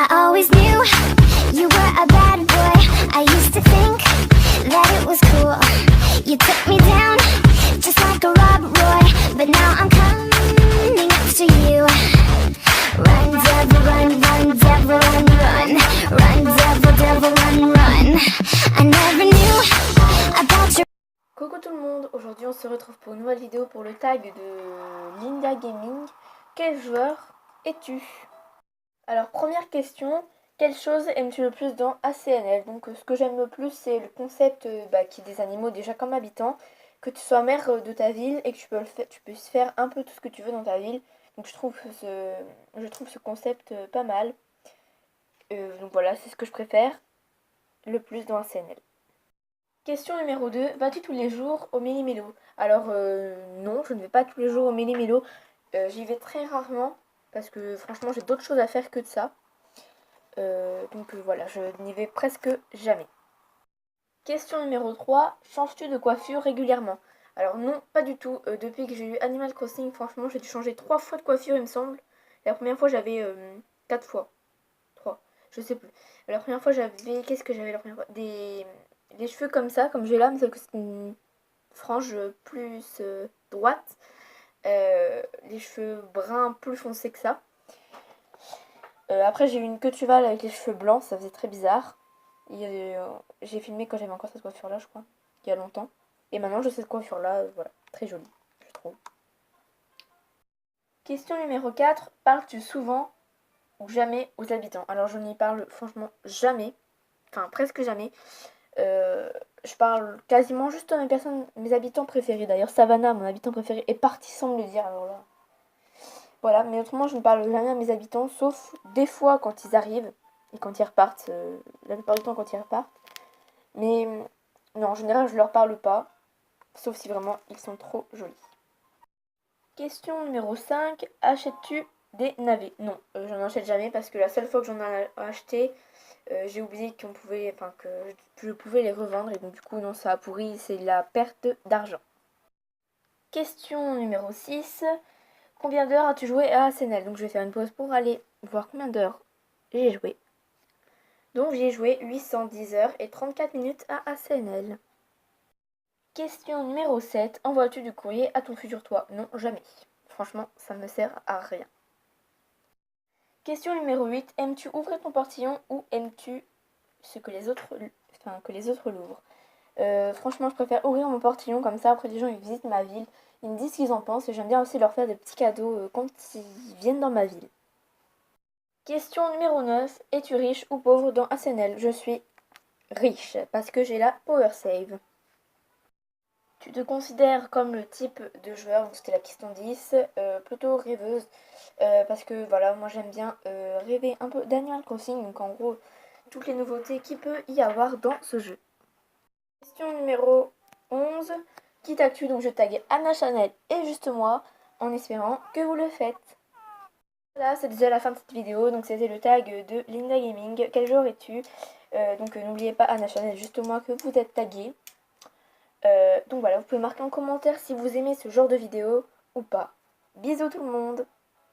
I always knew you were a bad boy. I used to think that it was cool. You took me down just like a Rob Roy, but now I'm coming after you. Run, devil, run, run, devil, run, run. Run, devil, devil, run, run. I never knew about your... Coucou tout le monde, aujourd'hui on se retrouve pour une nouvelle vidéo pour le tag de Linda Gaming. Quel joueur es-tu? Alors première question, quelle chose aimes-tu le plus dans ACNL? Donc ce que j'aime le plus c'est le concept qui est des animaux déjà comme habitants, que tu sois maire de ta ville et que tu puisses faire un peu tout ce que tu veux dans ta ville. Donc je trouve ce concept pas mal. Donc voilà, c'est ce que je préfère le plus dans ACNL. Question numéro 2, vas-tu tous les jours au Méli-Mélo? Alors non, je ne vais pas tous les jours au Méli-Mélo, j'y vais très rarement parce que franchement j'ai d'autres choses à faire que de ça. Donc voilà, je n'y vais presque jamais. Question numéro 3, changes-tu de coiffure régulièrement? Alors non, pas du tout, depuis que j'ai eu Animal Crossing, franchement j'ai dû changer 3 fois de coiffure il me semble. La première fois j'avais 4 fois, 3, je sais plus. La première fois j'avais, qu'est-ce que j'avais la première fois? Les cheveux comme ça, comme j'ai là, mais sauf que c'est une frange plus droite. Les cheveux bruns plus foncés que ça. Après j'ai eu une queue de cheval avec les cheveux blancs, ça faisait très bizarre. J'ai filmé quand j'avais encore cette coiffure là je crois, il y a longtemps. Et maintenant j'ai cette coiffure là, voilà, très jolie je trouve. Question numéro 4, parles-tu souvent ou jamais aux habitants? Alors je n'y parle franchement jamais, enfin presque jamais. Je parle quasiment juste à mes habitants préférés. D'ailleurs Savannah, mon habitant préféré, est partie sans me le dire, alors là. Voilà, mais autrement je ne parle jamais à mes habitants, sauf des fois quand ils arrivent et quand ils repartent, la plupart du temps quand ils repartent. Mais non, en général je leur parle pas, sauf si vraiment ils sont trop jolis. Question numéro 5, achètes-tu des navets? Non, j'en achète jamais parce que la seule fois que j'en ai acheté, j'ai oublié que je pouvais les revendre et donc du coup non, ça a pourri, c'est la perte d'argent. Question numéro 6, combien d'heures as-tu joué à ACNL? Donc je vais faire une pause pour aller voir combien d'heures j'ai joué. Donc j'ai joué 810 heures et 34 minutes à ACNL. Question numéro 7, envoies-tu du courrier à ton futur toi? Non, jamais. Franchement, ça me sert à rien. Question numéro 8, aimes-tu ouvrir ton portillon ou aimes-tu que les autres l'ouvrent? Franchement, je préfère ouvrir mon portillon, comme ça après les gens ils visitent ma ville, ils me disent ce qu'ils en pensent et j'aime bien aussi leur faire des petits cadeaux quand ils viennent dans ma ville. Question numéro 9, es-tu riche ou pauvre dans ACNL? Je suis riche parce que j'ai la Power Save. Tu te considères comme le type de joueur, donc c'était la question 10, plutôt rêveuse, parce que voilà, moi j'aime bien rêver un peu d'Animal Crossing, donc en gros, toutes les nouveautés qu'il peut y avoir dans ce jeu. Question numéro 11, qui tag-tu? Donc je tag Anna Chanel et juste moi, en espérant que vous le faites. Voilà, c'est déjà la fin de cette vidéo, donc c'était le tag de Linda Gaming. Quel joueur es-tu? Donc n'oubliez pas Anna Chanel, juste moi, que vous êtes tagué. Donc voilà, vous pouvez marquer en commentaire si vous aimez ce genre de vidéo ou pas. Bisous tout le monde!